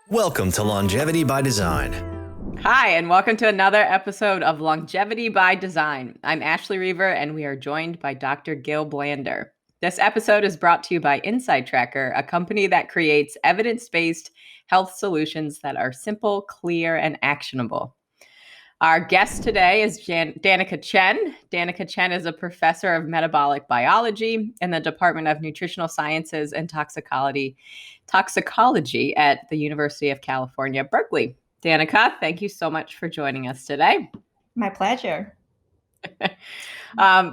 Welcome to Longevity by Design. Hi, and welcome to another episode of Longevity by Design. I'm Ashley Reaver, and we are joined by Dr. Gil Blander. This episode is brought to you by Insight Tracker, a company that creates evidence-based health solutions that are simple, clear, and actionable. Our guest today is Danica Chen. Danica Chen is a professor of metabolic biology in the Department of Nutritional Sciences and Toxicology at the University of California, Berkeley. Danica, thank you so much for joining us today. My pleasure.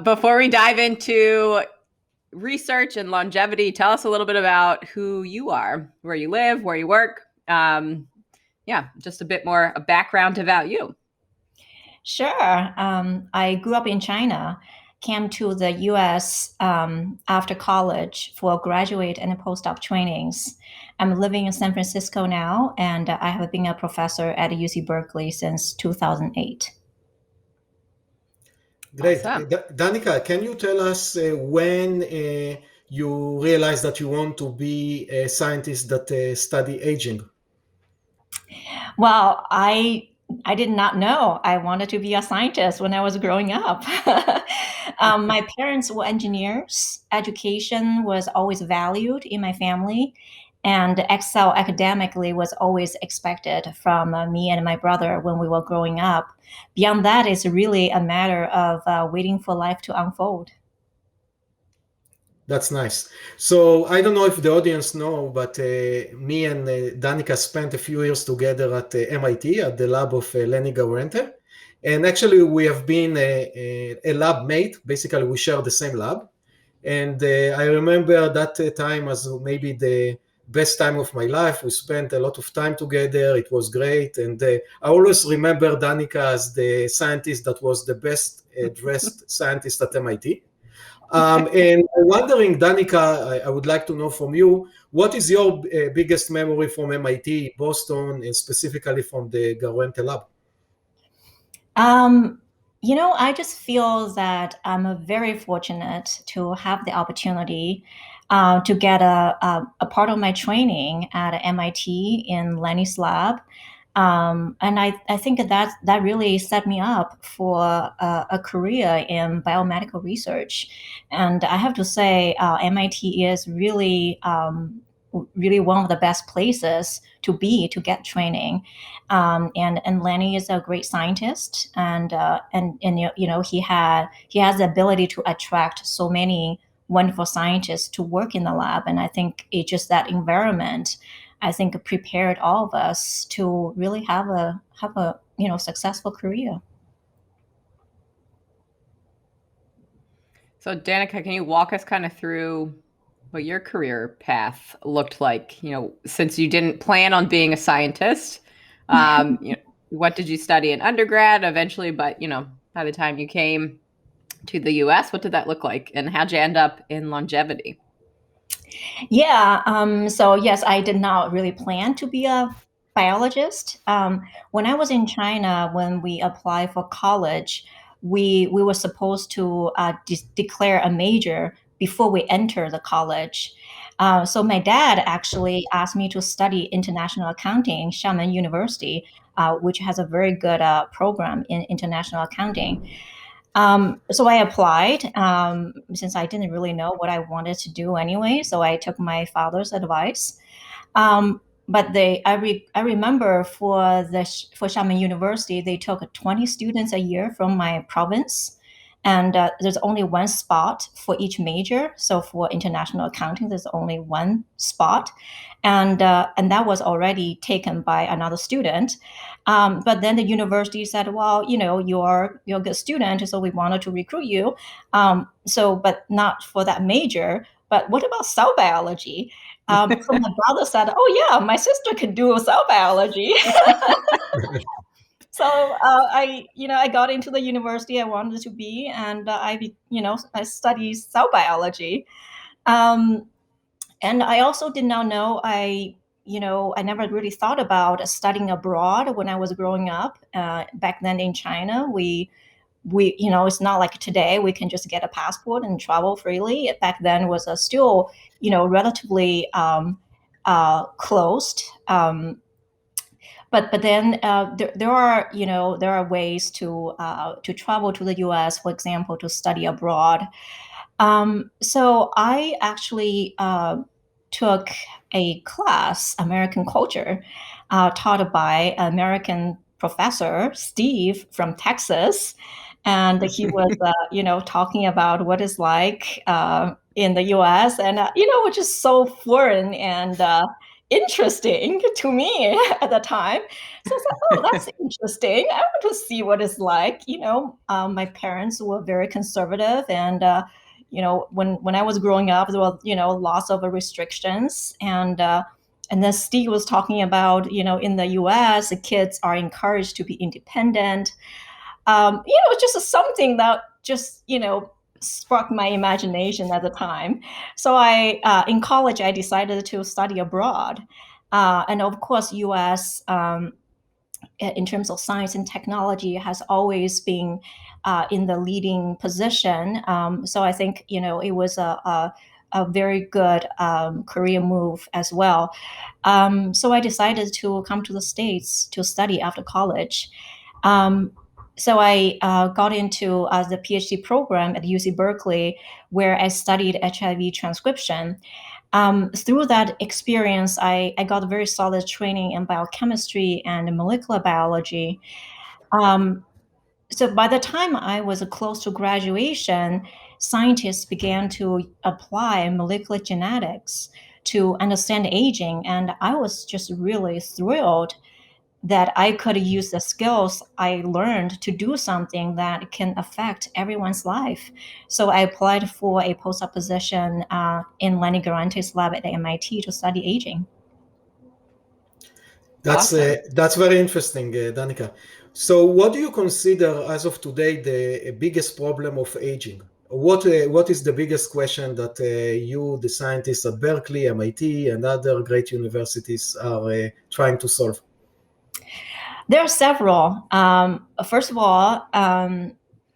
Before we dive into research and longevity, tell us a little bit about who you are, where you live, where you work. Just a bit more a background about you. Sure. I grew up in China, came to the US after college for graduate and postdoc trainings. I'm living in San Francisco now, and I have been a professor at UC Berkeley since 2008. Great. Awesome. Danica, can you tell us when you realized that you want to be a scientist that study aging? Well, I did not know I wanted to be a scientist when I was growing up. My parents were engineers. Education was always valued in my family, and excel academically was always expected from me and my brother when we were growing up. Beyond that, it's really a matter of waiting for life to unfold. That's nice. So I don't know if the audience know, but me and Danica spent a few years together at MIT at the lab of Lenny Gaurenter. And actually, we have been a lab mate. Basically, we share the same lab. And I remember that time as maybe the best time of my life. We spent a lot of time together. It was great. And I always remember Danica as the scientist that was the best dressed scientist at MIT. And I'm wondering, Danica, I would like to know from you, what is your biggest memory from MIT, Boston, and specifically from the Gaurenter lab? I just feel that I'm very fortunate to have the opportunity to get a part of my training at MIT in Lenny's lab. And I think that really set me up for a career in biomedical research. And I have to say, MIT is really one of the best places to be to get training. And Lenny is a great scientist, and he has the ability to attract so many wonderful scientists to work in the lab. And I think it's just that environment, I think, prepared all of us to really have a successful career. So Danica, can you walk us kind of through what your career path looked like? Since you didn't plan on being a scientist, what did you study in undergrad eventually? But by the time you came to the U.S., what did that look like, and how'd you end up in longevity? Yeah. So yes, I did not really plan to be a biologist. When I was in China, when we applied for college, we were supposed to declare a major before we enter the college. So my dad actually asked me to study international accounting in Xiamen University, which has a very good program in international accounting. So I applied since I didn't really know what I wanted to do anyway. So I took my father's advice. But I remember for Xiamen University, they took 20 students a year from my province. And there's only one spot for each major. So for international accounting, there's only one spot. And that was already taken by another student. But then the university said, well, you're a good student, so we wanted to recruit you. But not for that major. But what about cell biology? So my brother said, oh yeah, my sister can do cell biology. So I got into the university I wanted to be, and I studied cell biology. And I also did not know I never really thought about studying abroad when I was growing up. Back then in China, we it's not like today we can just get a passport and travel freely. Back then was still relatively closed. But then there are there are ways to travel to the U.S., for example, to study abroad. So I actually took a class, American Culture, taught by American professor Steve from Texas, and he was talking about what it's like in the U.S. and which is so foreign and interesting to me at the time. So I thought, oh, that's interesting. I want to see what it's like. My parents were very conservative, and when I was growing up, there were lots of restrictions, and then Steve was talking about in the U.S. the kids are encouraged to be independent. Just something that just struck my imagination at the time. So in college I decided to study abroad, and of course U.S. In terms of science and technology has always been in the leading position. So I think it was a very good career move as well. So I decided to come to the States to study after college. So I got into the PhD program at UC Berkeley, where I studied HIV transcription. Through that experience, I got very solid training in biochemistry and molecular biology. So by the time I was close to graduation, scientists began to apply molecular genetics to understand aging, and I was just really thrilled that I could use the skills I learned to do something that can affect everyone's life. So I applied for a postdoc position in Lenny Garante's lab at MIT to study aging. That's Awesome. that's very interesting, Danica. So, what do you consider as of today the biggest problem of aging? What is the biggest question that you, the scientists at Berkeley, MIT, and other great universities are trying to solve? There are several. First of all,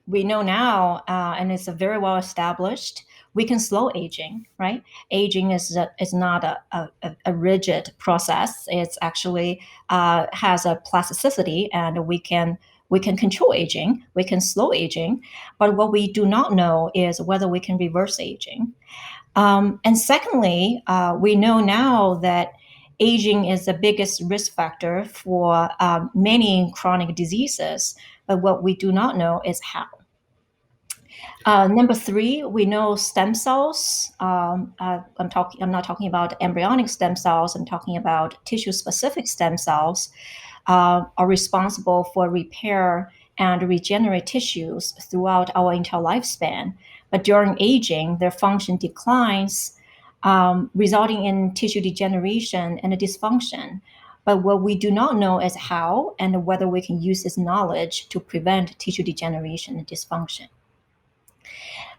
we know now, and it's very well established, we can slow aging, right? Aging is not a rigid process. It's actually has a plasticity, and we can control aging, we can slow aging, but what we do not know is whether we can reverse aging. And secondly, we know now that aging is the biggest risk factor for many chronic diseases, but what we do not know is how. Number three, we know stem cells. I'm not talking about embryonic stem cells. I'm talking about tissue-specific stem cells are responsible for repair and regenerate tissues throughout our entire lifespan. But during aging, their function declines, resulting in tissue degeneration and a dysfunction. But what we do not know is how and whether we can use this knowledge to prevent tissue degeneration and dysfunction.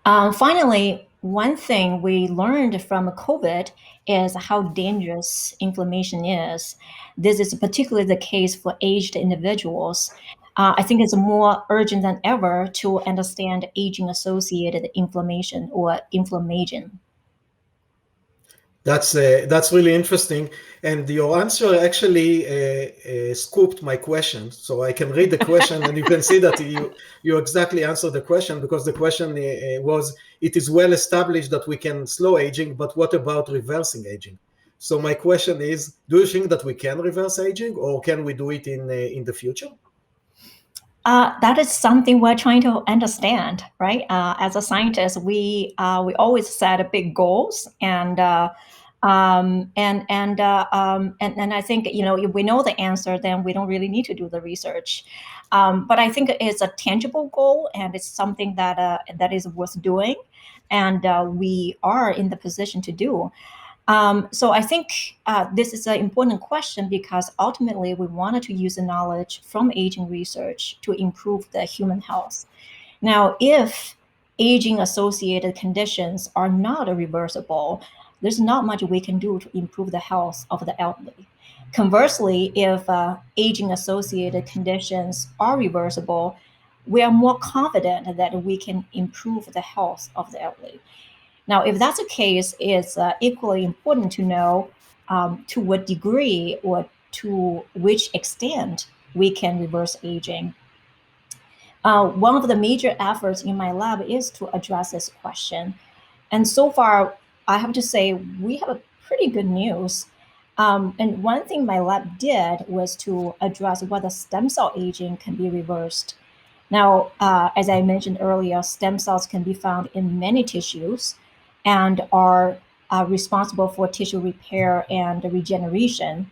Finally, one thing we learned from COVID is how dangerous inflammation is. This is particularly the case for aged individuals. I think it's more urgent than ever to understand aging-associated inflammation or inflammation. That's really interesting, and your answer actually scooped my question. So I can read the question, and you can see that you exactly answered the question, because the question was, it is well established that we can slow aging, but what about reversing aging? So my question is, do you think that we can reverse aging, or can we do it in the future? That is something we're trying to understand, right? As a scientist, we always set big goals, and I think if we know the answer, then we don't really need to do the research. But I think it's a tangible goal, and it's something that is worth doing, and we are in the position to do. So I think this is an important question, because ultimately we wanted to use the knowledge from aging research to improve the human health. Now, if aging-associated conditions are not reversible, there's not much we can do to improve the health of the elderly. Conversely, if aging-associated conditions are reversible, we are more confident that we can improve the health of the elderly. Now, if that's the case, it's equally important to know to what degree or to which extent we can reverse aging. One of the major efforts in my lab is to address this question. And so far, I have to say, we have a pretty good news. And one thing my lab did was to address whether stem cell aging can be reversed. Now, as I mentioned earlier, stem cells can be found in many tissues and are responsible for tissue repair and regeneration.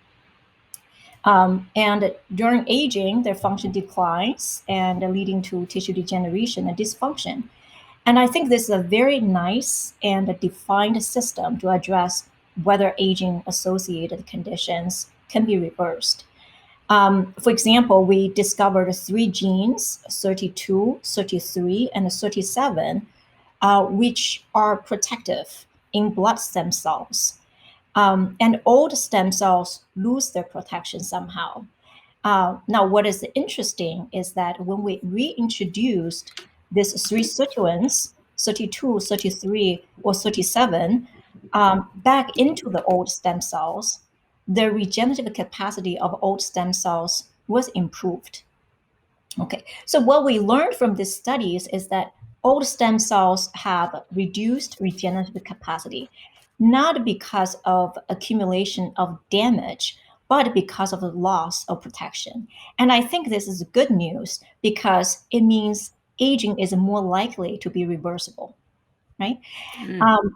And during aging, their function declines and leading to tissue degeneration and dysfunction. And I think this is a very nice and a defined system to address whether aging-associated conditions can be reversed. For example, we discovered 3 genes, 32, 33, and 37, which are protective in blood stem cells. And old stem cells lose their protection somehow. Now, what is interesting is that when we reintroduced these 3 situants, 32, 33, or 37, back into the old stem cells, the regenerative capacity of old stem cells was improved. Okay, so what we learned from these studies is that old stem cells have reduced regenerative capacity, not because of accumulation of damage, but because of the loss of protection. And I think this is good news because it means aging is more likely to be reversible, right?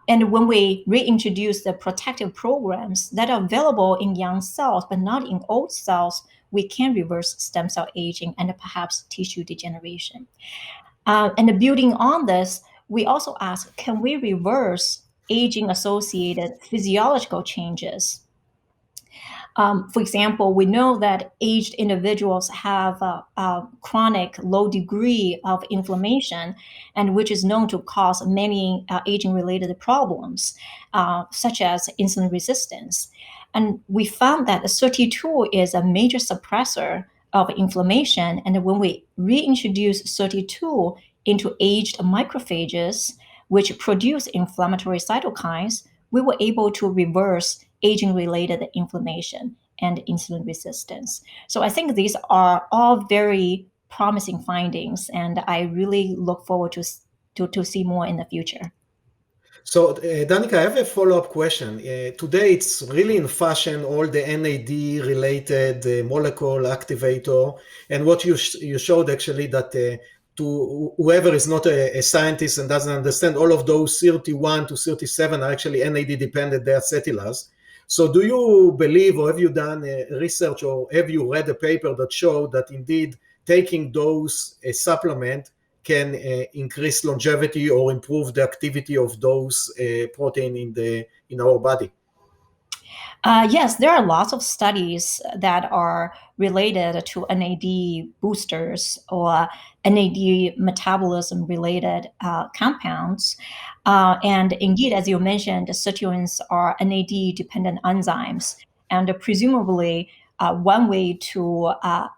And when we reintroduce the protective programs that are available in young cells, but not in old cells, we can reverse stem cell aging and perhaps tissue degeneration. And building on this, we also ask, can we reverse aging-associated physiological changes? For example, we know that aged individuals have a chronic low degree of inflammation, and which is known to cause many aging-related problems, such as insulin resistance. And we found that 32 is a major suppressor of inflammation. And when we reintroduce 32 into aged macrophages, which produce inflammatory cytokines, we were able to reverse aging-related inflammation and insulin resistance. So I think these are all very promising findings, and I really look forward to see more in the future. So, Danica, I have a follow-up question. Today, it's really in fashion, all the NAD-related molecule activator, and what you showed actually that to whoever is not a scientist and doesn't understand, all of those 31 to 37 are actually NAD-dependent, they are acetylase. So do you believe, or have you done research, or have you read a paper that showed that indeed taking those supplement can increase longevity or improve the activity of those protein in our body? Yes, there are lots of studies that are related to NAD boosters or NAD metabolism-related compounds. And indeed, as you mentioned, situants are NAD-dependent enzymes. And presumably, one way to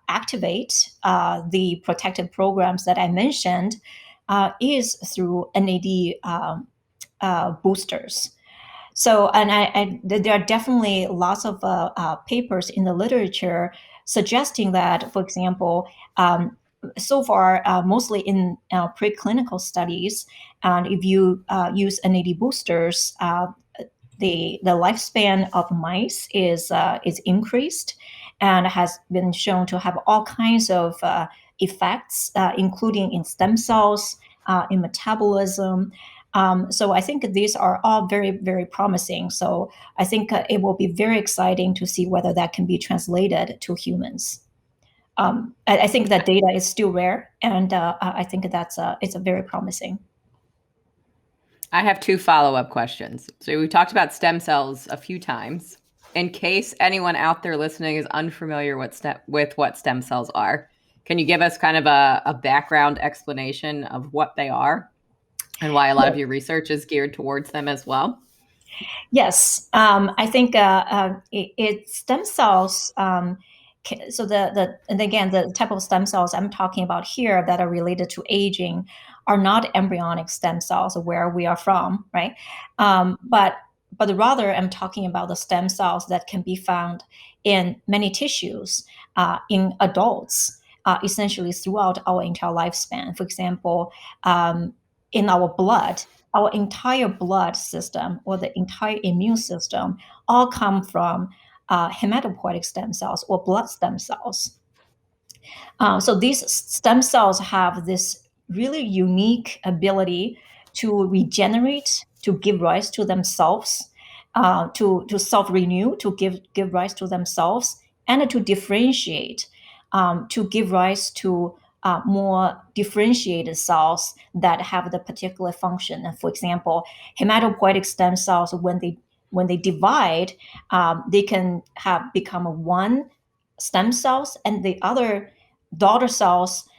activate the protective programs that I mentioned is through NAD boosters. So, and there are definitely lots of papers in the literature suggesting that, for example, so far, mostly in preclinical studies, and if you use NAD boosters, the lifespan of mice is increased and has been shown to have all kinds of effects, including in stem cells, in metabolism. So I think these are all very, very promising. So I think it will be very exciting to see whether that can be translated to humans. I think that data is still rare, and I think it's a very promising. I have 2 follow-up questions. So we talked about stem cells a few times. In case anyone out there listening is unfamiliar with what stem cells are, can you give us kind of a background explanation of what they are and why a lot of your research is geared towards them as well? Yes, I think stem cells. So and again, the type of stem cells I'm talking about here that are related to aging are not embryonic stem cells, where we are from, right? But rather, I'm talking about the stem cells that can be found in many tissues in adults, essentially throughout our entire lifespan. For example, in our blood, our entire blood system or the entire immune system all come from hematopoietic stem cells or blood stem cells. So these stem cells have this really unique ability to regenerate, to give rise to themselves, to self-renew, to give rise to themselves, and to differentiate, to give rise to more differentiated cells that have the particular function. And for example, hematopoietic stem cells, when they divide, they can become one stem cells, and the other daughter cells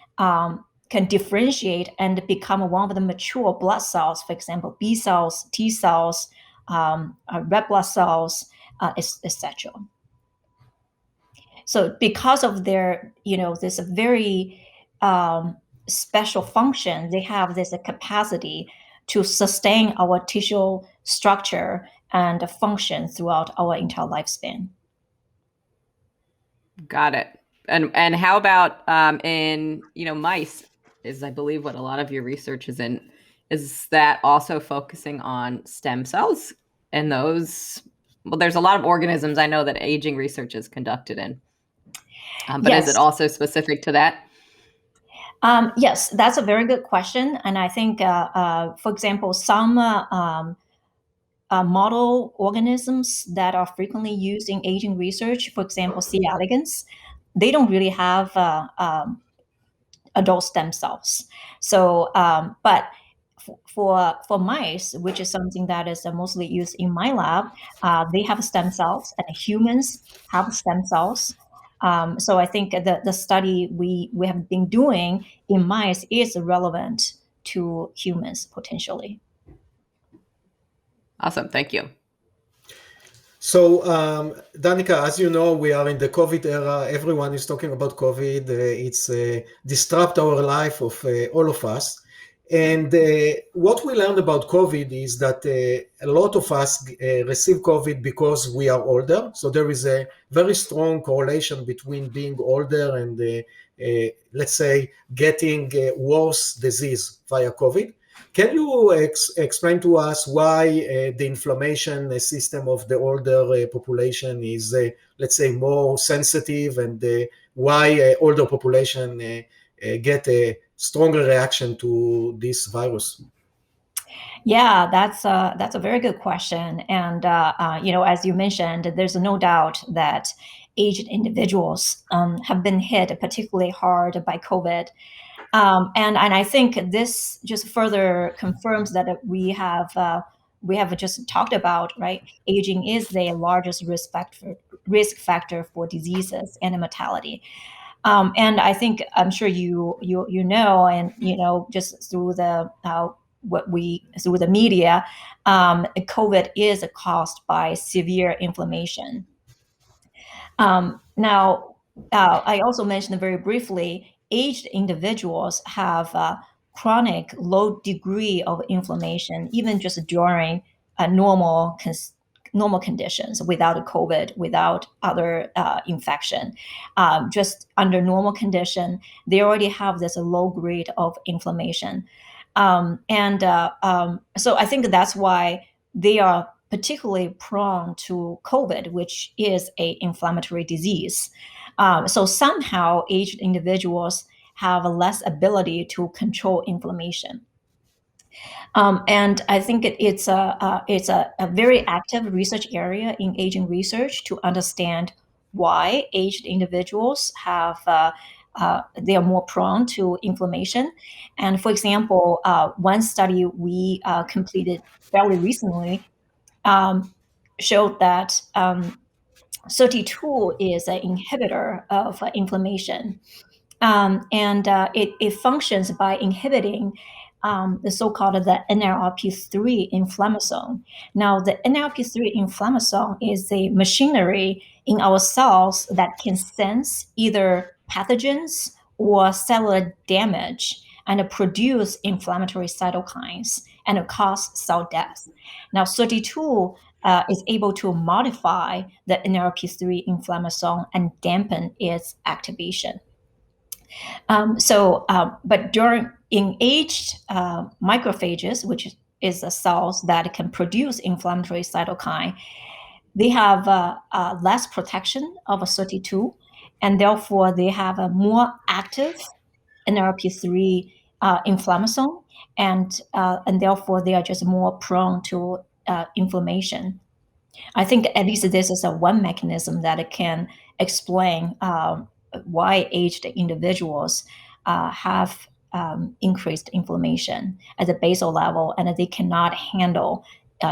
can differentiate and become one of the mature blood cells, for example, B cells, T cells, red blood cells, etc. So because of their, this very special function, they have this capacity to sustain our tissue structure and function throughout our entire lifespan. Got it. And how about in mice is, I believe, what a lot of your research is in. Is that also focusing on stem cells and those? Well, there's a lot of organisms I know that aging research is conducted in. But Yes. Is it also specific to that? Yes, that's a very good question. And I think, for example, some model organisms that are frequently used in aging research, for example, C. elegans, they don't really have adult stem cells. So, but for mice, which is something that is mostly used in my lab, they have stem cells, and humans have stem cells. So I think the study we have been doing in mice is relevant to humans potentially. Awesome, thank you. So, Danica, as you know, we are in the COVID era. Everyone is talking about COVID. It's disrupt our life of all of us. And what we learned about COVID is that a lot of us receive COVID because we are older. So there is a very strong correlation between being older and, let's say, getting worse disease via COVID. Can you explain to us why the inflammation system of the older population is, let's say, more sensitive, and why older population get a stronger reaction to this virus? Yeah, that's a very good question. And as you mentioned, there's no doubt that aged individuals have been hit particularly hard by COVID. And I think this just further confirms that we have just talked about, right? Aging is the largest risk factor for diseases and mortality. And I think I'm sure you know, and just through the through the media, COVID is caused by severe inflammation. Now, I also mentioned very briefly, aged individuals have a chronic low degree of inflammation, even just during normal conditions, without COVID, without other infection. Just under normal condition, they already have this low grade of inflammation. So I think that's why they are particularly prone to COVID, which is an inflammatory disease. So somehow aged individuals have a less ability to control inflammation. And I think it's a very active research area in aging research to understand why aged individuals have they are more prone to inflammation. And for example, one study we completed fairly recently showed that SOTY2 is an inhibitor of inflammation. And it functions by inhibiting the so-called the NLRP3 inflammasome. Now, the NLRP3 inflammasome is a machinery in our cells that can sense either pathogens or cellular damage and produce inflammatory cytokines and cause cell death. Now, SOTY2 is able to modify the NLRP3 inflammasome and dampen its activation. But in aged macrophages, which is the cells that can produce inflammatory cytokine, they have less protection of a SOT2, and therefore they have a more active NLRP3 inflammasome, and therefore they are just more prone to inflammation. I think at least this is one mechanism that it can explain why aged individuals have increased inflammation at the basal level, and that they cannot handle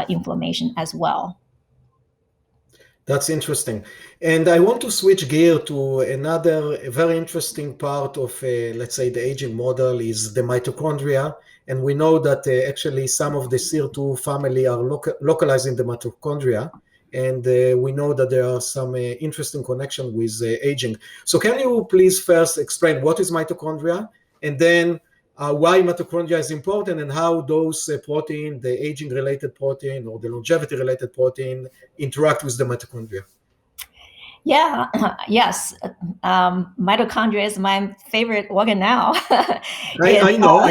inflammation as well. That's interesting. And I want to switch gear to another very interesting part of, let's say, the aging model is the mitochondria. And we know that actually some of the SIR2 family are localized in the mitochondria. And we know that there are some interesting connection with aging. So can you please first explain what is mitochondria, and then why mitochondria is important, and how those protein, the aging-related protein or the longevity-related protein, interact with the mitochondria? Yeah, yes. Mitochondria is my favorite organ now. I know.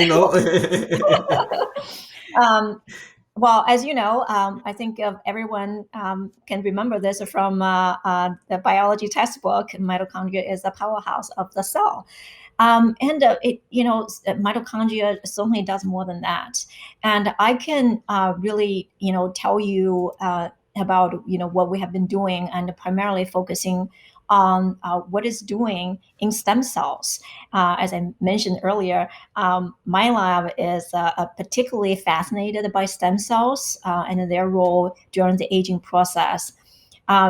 Well, as you know, I think everyone can remember this from the biology textbook. Mitochondria is the powerhouse of the cell. Mitochondria certainly does more than that. And I can really, tell you about, what we have been doing, and primarily focusing on what it's doing in stem cells. As I mentioned earlier, my lab is particularly fascinated by stem cells and their role during the aging process.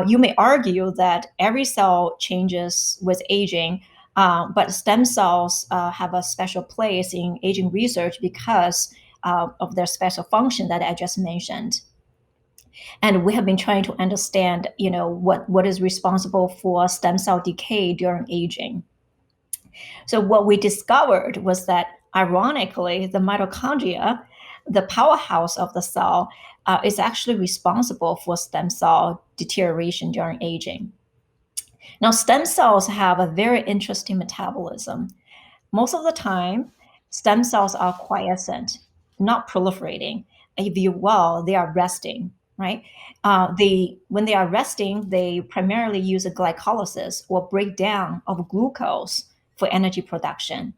You may argue that every cell changes with aging, but stem cells have a special place in aging research because of their special function that I just mentioned. And we have been trying to understand, what is responsible for stem cell decay during aging. So what we discovered was that, ironically, the mitochondria, the powerhouse of the cell, is actually responsible for stem cell deterioration during aging. Now, stem cells have a very interesting metabolism. Most of the time, stem cells are quiescent, not proliferating. If you will, they are resting, right? When they are resting, they primarily use a glycolysis or breakdown of glucose for energy production.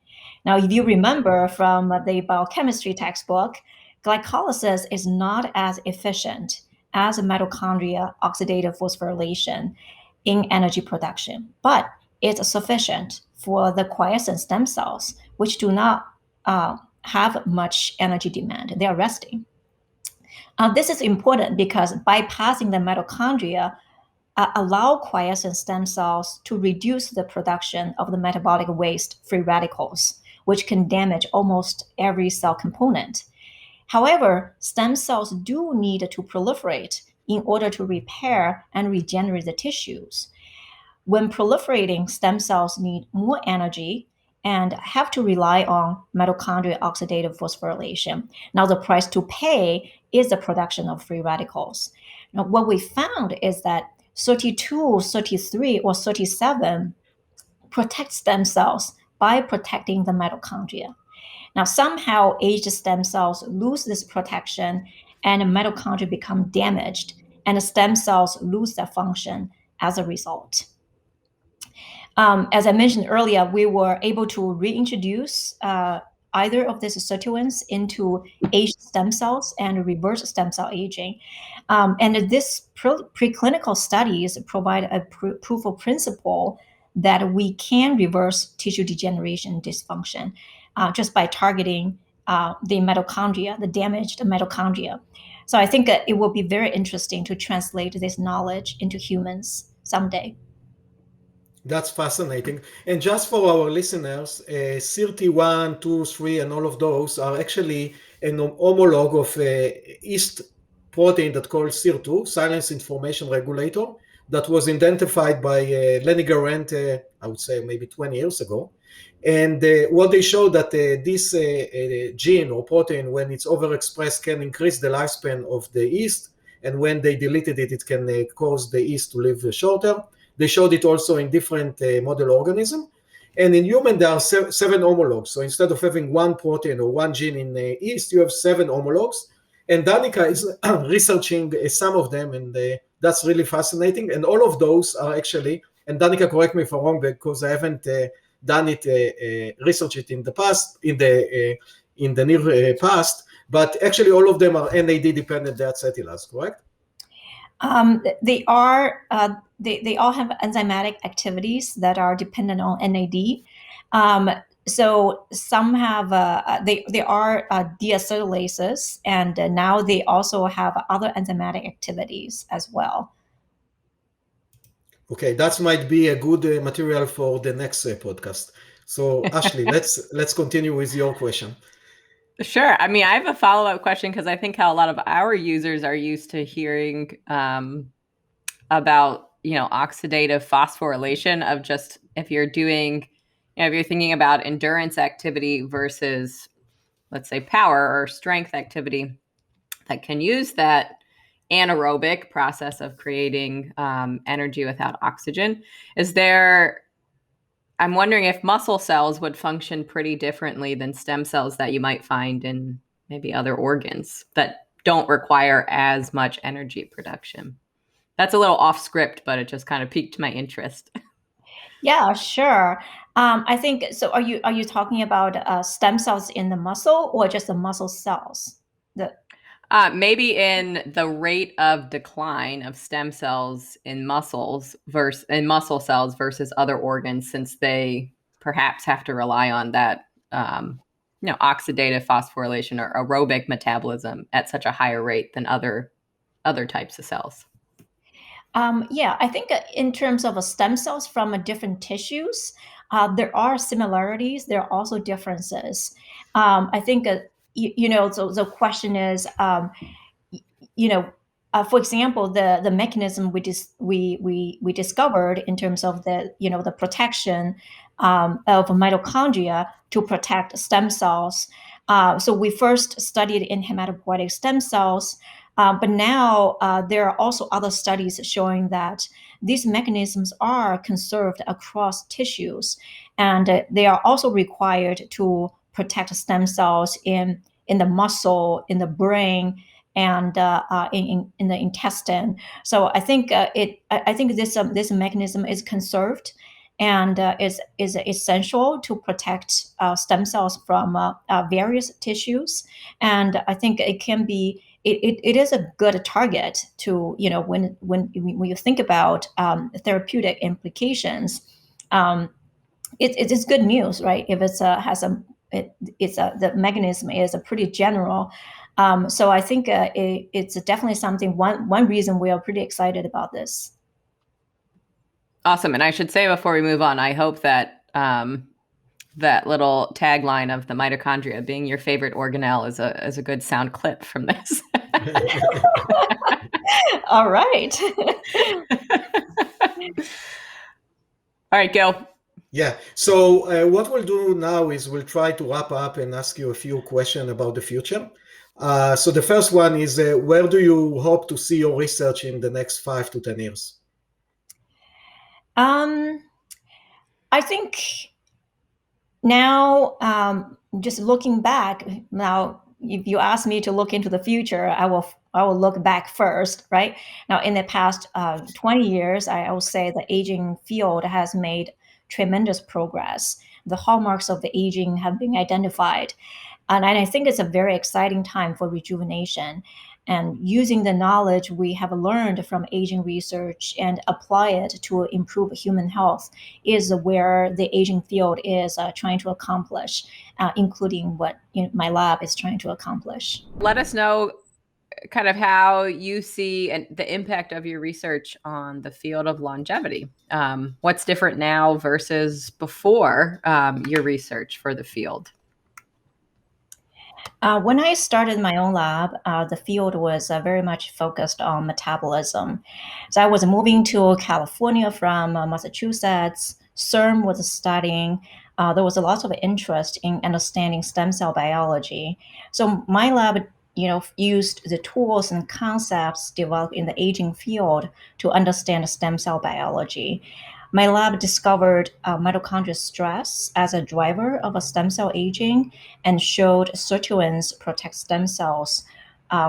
Now, if you remember from the biochemistry textbook, glycolysis is not as efficient as mitochondria oxidative phosphorylation in energy production, but it's sufficient for the quiescent stem cells, which do not have much energy demand. They are resting. This is important because bypassing the mitochondria allow quiescent stem cells to reduce the production of the metabolic waste free radicals, which can damage almost every cell component. However, stem cells do need to proliferate in order to repair and regenerate the tissues. When proliferating, stem cells need more energy and have to rely on mitochondrial oxidative phosphorylation. Now, the price to pay is the production of free radicals. Now, what we found is that SOT2, SOT3, or SOT7 protect stem cells by protecting the mitochondria. Now, somehow aged stem cells lose this protection and mitochondria become damaged, and the stem cells lose their function as a result. As I mentioned earlier, we were able to reintroduce either of these sirtuins into aged stem cells and reverse stem cell aging. And this preclinical studies provide a proof of principle that we can reverse tissue degeneration dysfunction just by targeting the mitochondria, the damaged mitochondria. So I think it will be very interesting to translate this knowledge into humans someday. That's fascinating. And just for our listeners, SIRT1, 2, 3, and all of those are actually an homologue of yeast protein that called SIR2, Silence Information Regulator, that was identified by Lenny Guarente, I would say maybe 20 years ago. And what they showed that this gene or protein, when it's overexpressed, can increase the lifespan of the yeast and when they deleted it, it can cause the yeast to live shorter. They showed it also in different model organisms. And in human, there are 7 homologs. So instead of having one protein or one gene in yeast, you have 7 homologs. And Danica is researching some of them, and that's really fascinating. And all of those are actually, and Danica, correct me if I'm wrong, because I haven't done it, research it in the past, in the near past, but actually all of them are NAD dependent deacetylase, correct? They are. They all have enzymatic activities that are dependent on NAD. So some have they are deacetylases, and now they also have other enzymatic activities as well. Okay, that might be a good material for the next podcast. So Ashley, let's continue with your question. Sure. I mean, I have a follow-up question because I think how a lot of our users are used to hearing about, oxidative phosphorylation of just if you're doing, if you're thinking about endurance activity versus, let's say, power or strength activity that can use that anaerobic process of creating energy without oxygen. I'm wondering if muscle cells would function pretty differently than stem cells that you might find in maybe other organs that don't require as much energy production. That's a little off script, but it just kind of piqued my interest. Yeah, sure. I think so. Are you talking about stem cells in the muscle or just the muscle cells? Maybe in the rate of decline of stem cells in muscle cells versus other organs, since they perhaps have to rely on that, oxidative phosphorylation or aerobic metabolism at such a higher rate than other types of cells. Yeah, I think in terms of stem cells from different tissues, there are similarities. There are also differences. I think, so the question is, for example, the mechanism we discovered in terms of the protection of mitochondria to protect stem cells. So we first studied in hematopoietic stem cells. But now there are also other studies showing that these mechanisms are conserved across tissues, and they are also required to protect stem cells in the muscle, in the brain, and in the intestine. So I think this mechanism is conserved and is essential to protect stem cells from various tissues. And I think it can be. It is a good target to, when you think about therapeutic implications. It is good news, right? If the mechanism is a pretty general. So I think it's definitely something. One reason we are pretty excited about this. Awesome, and I should say before we move on, I hope that that little tagline of the mitochondria being your favorite organelle is a good sound clip from this. All right. All right, Gil. Yeah. So what we'll do now is we'll try to wrap up and ask you a few questions about the future. So the first one is, where do you hope to see your research in the next 5 to 10 years? I think now, just looking back now, if you ask me to look into the future, I will look back first, right? Now, in the past 20 years, I will say the aging field has made tremendous progress. The hallmarks of the aging have been identified. And I think it's a very exciting time for rejuvenation. And using the knowledge we have learned from aging research and apply it to improve human health is where the aging field is trying to accomplish, including what my lab is trying to accomplish. Let us know kind of how you see the impact of your research on the field of longevity. What's different now versus before your research for the field? When I started my own lab, the field was very much focused on metabolism. So I was moving to California from Massachusetts. CERN was studying. There was a lot of interest in understanding stem cell biology. So my lab, used the tools and concepts developed in the aging field to understand stem cell biology. My lab discovered mitochondrial stress as a driver of a stem cell aging and showed sirtuins protect stem cells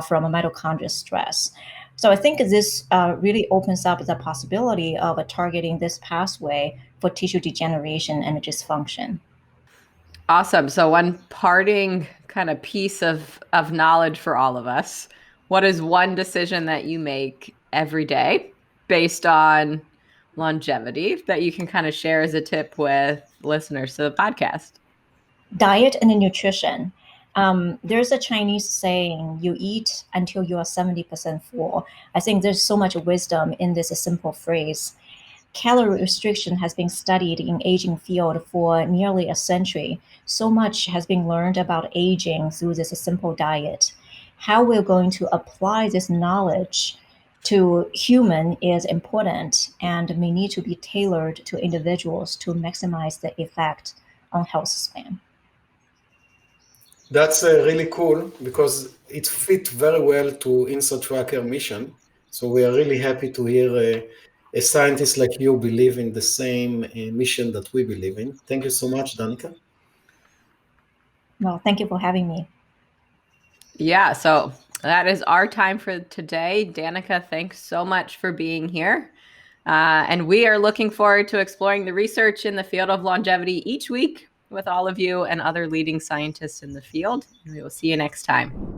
from a mitochondrial stress. So I think this really opens up the possibility of targeting this pathway for tissue degeneration and dysfunction. Awesome. So one parting kind of piece of knowledge for all of us. What is one decision that you make every day based on longevity that you can kind of share as a tip with listeners to the podcast? Diet and nutrition. There's a Chinese saying, you eat until you are 70% full. I think there's so much wisdom in this simple phrase. Calorie restriction has been studied in aging field for nearly a century. So much has been learned about aging through this simple diet. How we're going to apply this knowledge to human is important and may need to be tailored to individuals to maximize the effect on health span. That's really cool because it fit very well to InsideTracker mission. So we are really happy to hear a scientist like you believe in the same mission that we believe in. Thank you so much, Danica. Well, thank you for having me. Yeah, so that is our time for today. Danica, thanks so much for being here. And we are looking forward to exploring the research in the field of longevity each week with all of you and other leading scientists in the field. And we will see you next time.